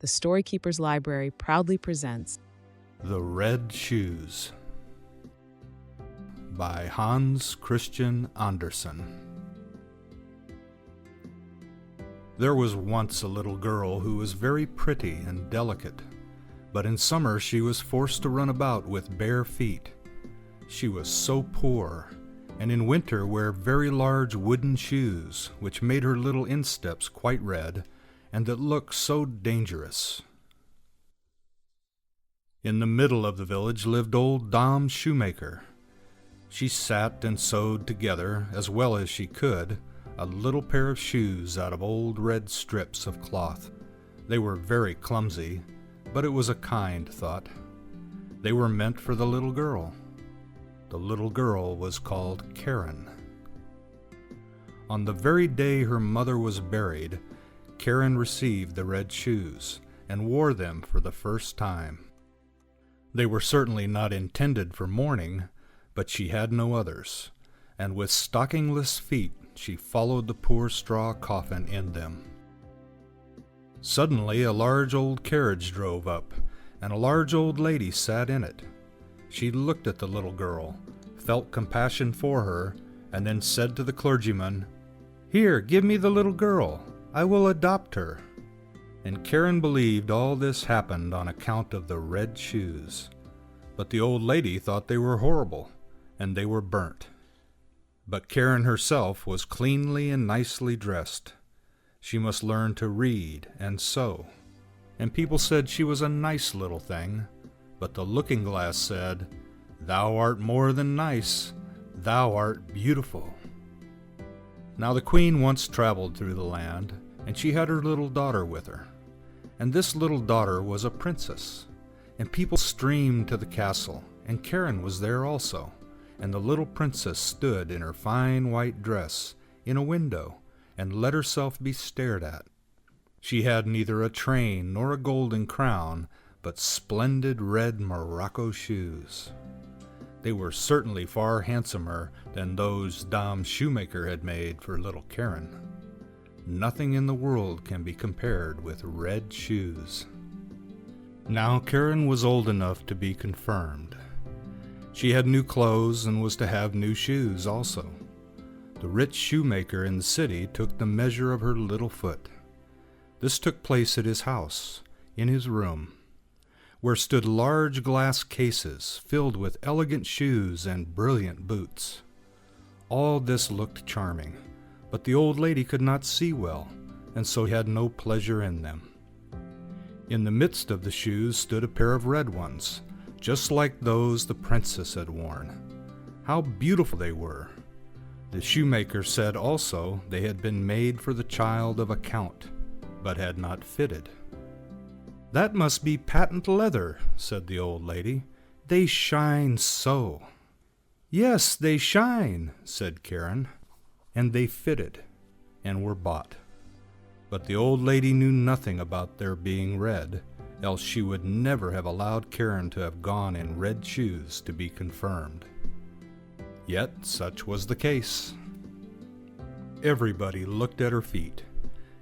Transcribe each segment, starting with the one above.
the Storykeeper's Library proudly presents The Red Shoes by Hans Christian Andersen. There was once a little girl who was very pretty and delicate, but in summer she was forced to run about with bare feet. She was so poor, and in winter wear very large wooden shoes, which made her little insteps quite red, and that looked so dangerous. In the middle of the village lived old Dame Shoemaker. She sat and sewed together, as well as she could, a little pair of shoes out of old red strips of cloth. They were very clumsy, but it was a kind thought. They were meant for the little girl. The little girl was called Karen. On the very day her mother was buried, Karen received the red shoes and wore them for the first time. They were certainly not intended for mourning, but she had no others, and with stockingless feet she followed the poor straw coffin in them. Suddenly a large old carriage drove up, and a large old lady sat in it. She looked at the little girl, felt compassion for her, and then said to the clergyman, "Here, give me the little girl. I will adopt her." And Karen believed all this happened on account of the red shoes. But the old lady thought they were horrible, and they were burnt. But Karen herself was cleanly and nicely dressed. She must learn to read and sew. And people said she was a nice little thing, but the looking-glass said, "Thou art more than nice, thou art beautiful." Now the queen once traveled through the land, and she had her little daughter with her. And this little daughter was a princess, and people streamed to the castle, and Karen was there also, and the little princess stood in her fine white dress in a window and let herself be stared at. She had neither a train nor a golden crown, but splendid red morocco shoes. They were certainly far handsomer than those Dame Shoemaker had made for little Karen. Nothing in the world can be compared with red shoes. Now Karen was old enough to be confirmed. She had new clothes and was to have new shoes also. The rich shoemaker in the city took the measure of her little foot. This took place at his house, in his room, where stood large glass cases filled with elegant shoes and brilliant boots. All this looked charming, but the old lady could not see well, and so had no pleasure in them. In the midst of the shoes stood a pair of red ones, just like those the princess had worn. How beautiful they were! The shoemaker said also they had been made for the child of a count, but had not fitted. "That must be patent leather," said the old lady. "They shine so." "Yes, they shine," said Karen, and they fitted and were bought. But the old lady knew nothing about their being red, else she would never have allowed Karen to have gone in red shoes to be confirmed. Yet such was the case. Everybody looked at her feet,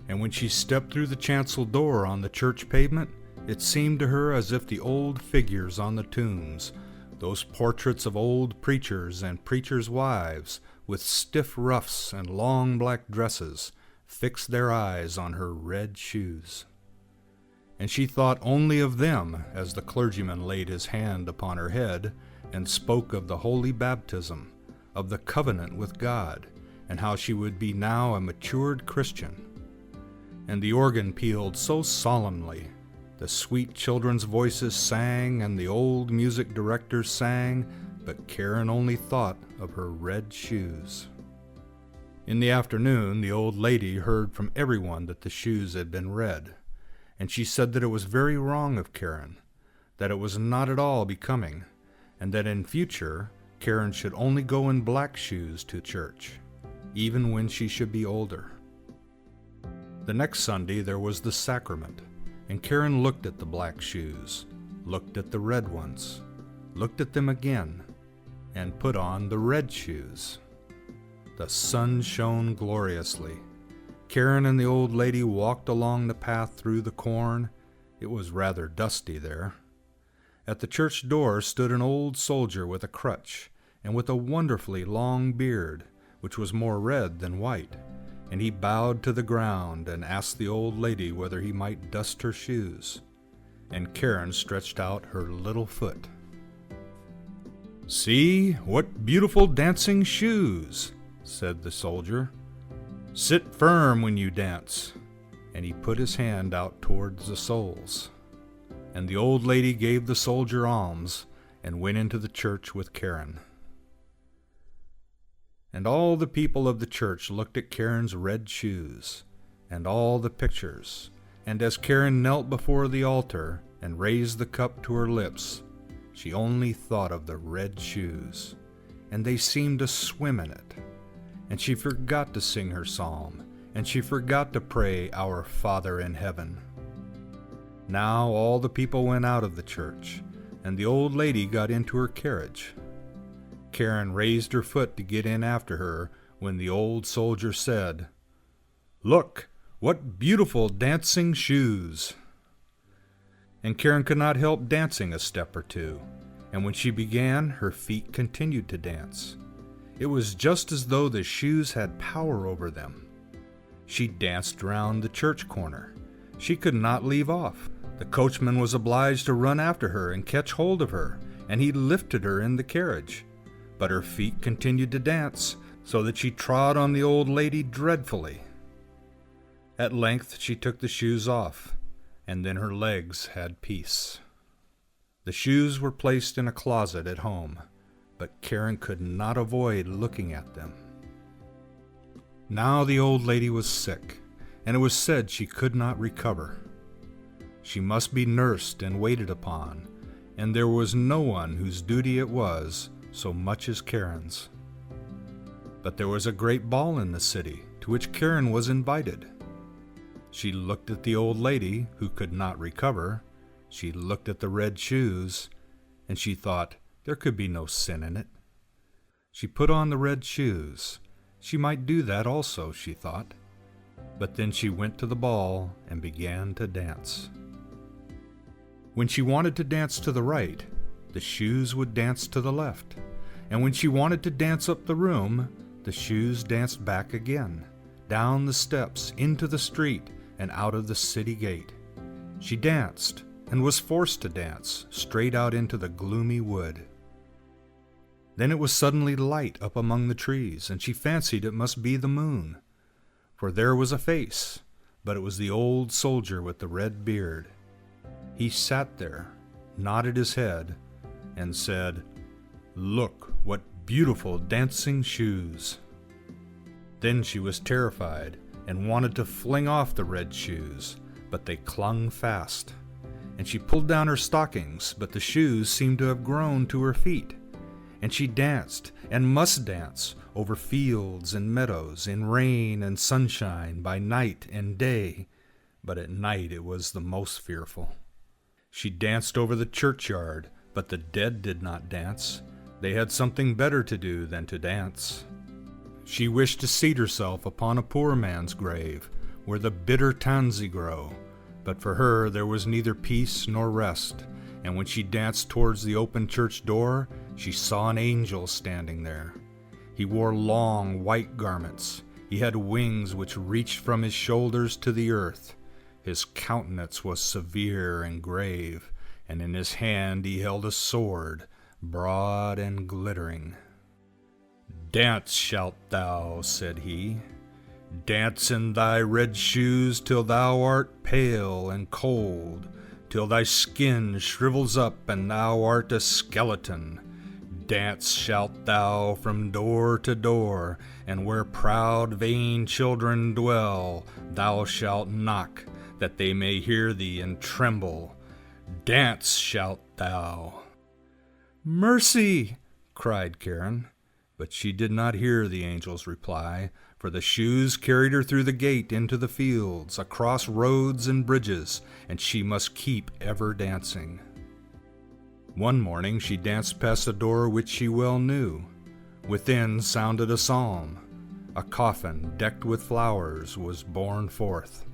and when she stepped through the chancel door on the church pavement, it seemed to her as if the old figures on the tombs, those portraits of old preachers and preachers' wives, with stiff ruffs and long black dresses, fixed their eyes on her red shoes. And she thought only of them as the clergyman laid his hand upon her head and spoke of the holy baptism, of the covenant with God, and how she would be now a matured Christian. And the organ pealed so solemnly, the sweet children's voices sang, and the old music directors sang, but Karen only thought of her red shoes. In the afternoon, the old lady heard from everyone that the shoes had been red, and she said that it was very wrong of Karen, that it was not at all becoming, and that in future Karen should only go in black shoes to church, even when she should be older. The next Sunday there was the sacrament, and Karen looked at the black shoes, looked at the red ones, looked at them again, and put on the red shoes. The sun shone gloriously. Karen and the old lady walked along the path through the corn, It was rather dusty there. At the church door stood an old soldier with a crutch and with a wonderfully long beard, which was more red than white, and he bowed to the ground and asked the old lady whether he might dust her shoes. And Karen stretched out her little foot. "See, what beautiful dancing shoes," said the soldier. "Sit firm when you dance." And he put his hand out towards the soles. And the old lady gave the soldier alms and went into the church with Karen. And all the people of the church looked at Karen's red shoes and all the pictures, and as Karen knelt before the altar and raised the cup to her lips, she only thought of the red shoes, and they seemed to swim in it. And she forgot to sing her psalm, and she forgot to pray, "Our Father in heaven." Now all the people went out of the church, and the old lady got into her carriage. Karen raised her foot to get in after her when the old soldier said, "Look, what beautiful dancing shoes!" And Karen could not help dancing a step or two, and when she began, her feet continued to dance. It was just as though the shoes had power over them. She danced round the church corner. She could not leave off. The coachman was obliged to run after her and catch hold of her, and he lifted her in the carriage. But her feet continued to dance, so that she trod on the old lady dreadfully. At length she took the shoes off, and then her legs had peace. The shoes were placed in a closet at home, but Karen could not avoid looking at them. Now the old lady was sick, and it was said she could not recover. She must be nursed and waited upon, and there was no one whose duty it was so much as Karen's. But there was a great ball in the city, to which Karen was invited. She looked at the old lady, who could not recover. She looked at the red shoes, and she thought there could be no sin in it. She put on the red shoes. She might do that also, she thought. But then she went to the ball and began to dance. When she wanted to dance to the right, the shoes would dance to the left. And when she wanted to dance up the room, the shoes danced back again, down the steps, into the street, and out of the city gate. She danced, and was forced to dance, straight out into the gloomy wood. Then it was suddenly light up among the trees, and she fancied it must be the moon. For there was a face, but it was the old soldier with the red beard. He sat there, nodded his head, and said, "Look, what beautiful dancing shoes." Then she was terrified, and wanted to fling off the red shoes, but they clung fast. And she pulled down her stockings, but the shoes seemed to have grown to her feet. And she danced, and must dance, over fields and meadows, in rain and sunshine, by night and day. But at night it was the most fearful. She danced over the churchyard, but the dead did not dance. They had something better to do than to dance. She wished to seat herself upon a poor man's grave, where the bitter tansy grow, but for her there was neither peace nor rest, and when she danced towards the open church door, she saw an angel standing there. He wore long white garments. He had wings which reached from his shoulders to the earth. His countenance was severe and grave, and in his hand he held a sword, broad and glittering. "Dance shalt thou," said he. "Dance in thy red shoes till thou art pale and cold, till thy skin shrivels up and thou art a skeleton. Dance shalt thou from door to door, and where proud vain children dwell, thou shalt knock, that they may hear thee and tremble. Dance shalt thou." "Mercy!" cried Karen, but she did not hear the angel's reply, for the shoes carried her through the gate into the fields, across roads and bridges, and she must keep ever dancing. One morning she danced past a door which she well knew. Within sounded a psalm. A coffin decked with flowers was borne forth.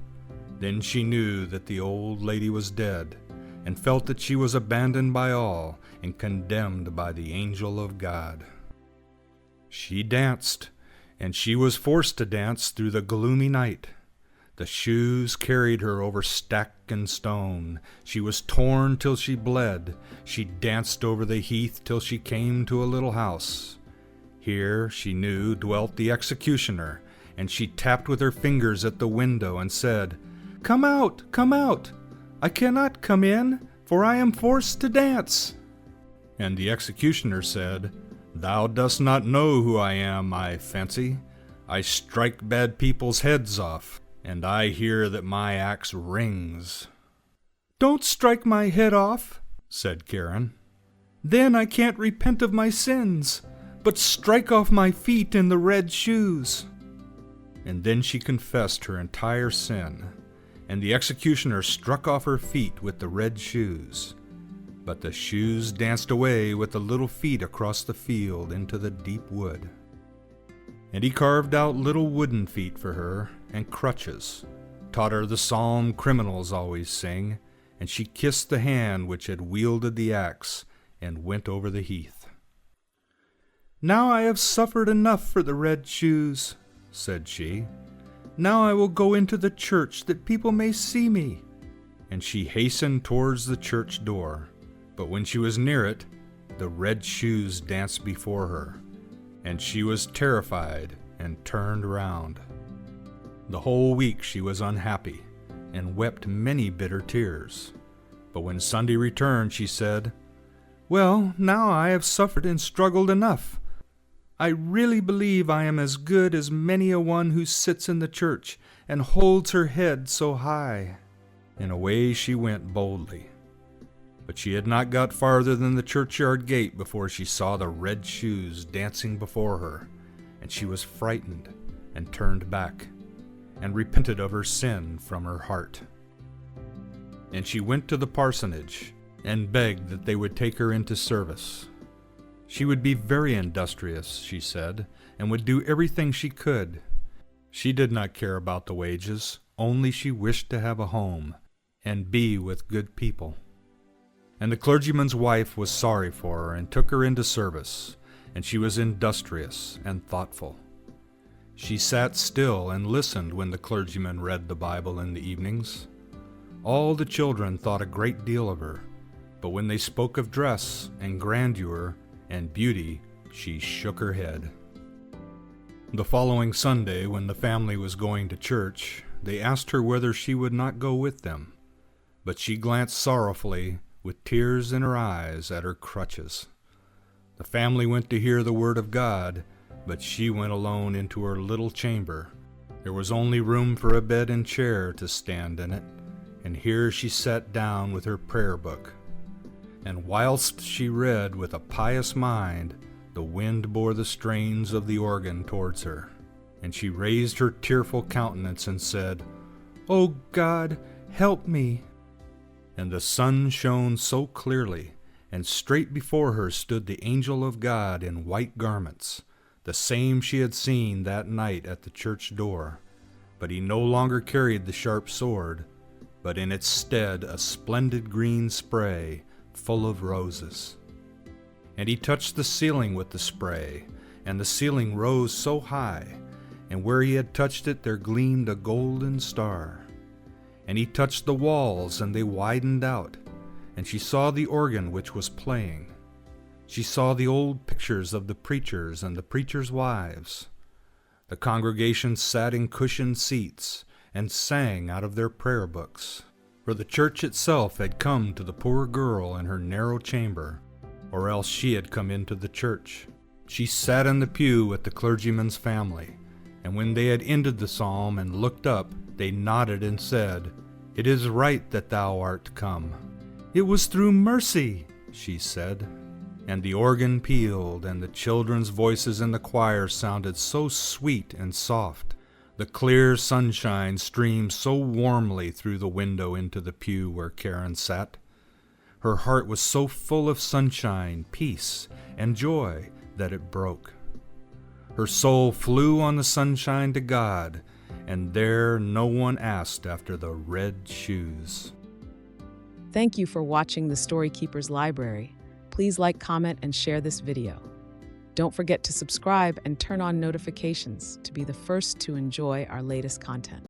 Then she knew that the old lady was dead, and felt that she was abandoned by all and condemned by the angel of God. She danced, and she was forced to dance through the gloomy night. The shoes carried her over stack and stone. She was torn till she bled. She danced over the heath till she came to a little house. Here, she knew, dwelt the executioner, and she tapped with her fingers at the window and said, "Come out, come out! I cannot come in, for I am forced to dance." And the executioner said, "Thou dost not know who I am, I fancy. I strike bad people's heads off, and I hear that my axe rings." "Don't strike my head off," said Karen. "Then I can't repent of my sins, but strike off my feet in the red shoes." And then she confessed her entire sin, and the executioner struck off her feet with the red shoes. But the shoes danced away with the little feet across the field into the deep wood. And he carved out little wooden feet for her, and crutches, taught her the psalm criminals always sing, and she kissed the hand which had wielded the axe, and went over the heath. "Now I have suffered enough for the red shoes," said she. "Now I will go into the church that people may see me." And she hastened towards the church door. But when she was near it, the red shoes danced before her, and she was terrified and turned round. The whole week she was unhappy, and wept many bitter tears. But when Sunday returned, she said, "Well, now I have suffered and struggled enough. I really believe I am as good as many a one who sits in the church and holds her head so high." And away she went boldly. But she had not got farther than the churchyard gate before she saw the red shoes dancing before her, and she was frightened and turned back, and repented of her sin from her heart. And she went to the parsonage and begged that they would take her into service. She would be very industrious, she said, and would do everything she could. She did not care about the wages, only she wished to have a home and be with good people. And the clergyman's wife was sorry for her and took her into service, and she was industrious and thoughtful. She sat still and listened when the clergyman read the Bible in the evenings. All the children thought a great deal of her, but when they spoke of dress and grandeur and beauty, she shook her head. The following Sunday, when the family was going to church, they asked her whether she would not go with them, but she glanced sorrowfully, with tears in her eyes, at her crutches. The family went to hear the word of God, but she went alone into her little chamber. There was only room for a bed and chair to stand in it, and here she sat down with her prayer book. And whilst she read with a pious mind, the wind bore the strains of the organ towards her, and she raised her tearful countenance and said, "O God, help me." And the sun shone so clearly, and straight before her stood the angel of God in white garments, the same she had seen that night at the church door. But he no longer carried the sharp sword, but in its stead a splendid green spray full of roses. And he touched the ceiling with the spray, and the ceiling rose so high, and where he had touched it there gleamed a golden star. And he touched the walls, and they widened out, and she saw the organ which was playing. She saw the old pictures of the preachers and the preachers' wives. The congregation sat in cushioned seats and sang out of their prayer books, for the church itself had come to the poor girl in her narrow chamber, or else she had come into the church. She sat in the pew with the clergyman's family, and when they had ended the psalm and looked up, they nodded and said, "It is right that thou art come." "It was through mercy," she said. And the organ pealed, and the children's voices in the choir sounded so sweet and soft. The clear sunshine streamed so warmly through the window into the pew where Karen sat. Her heart was so full of sunshine, peace, and joy that it broke. Her soul flew on the sunshine to God, and there no one asked after the red shoes. Thank you for watching the Story Keeper's Library. Please like, comment, and share this video. Don't forget to subscribe and turn on notifications to be the first to enjoy our latest content.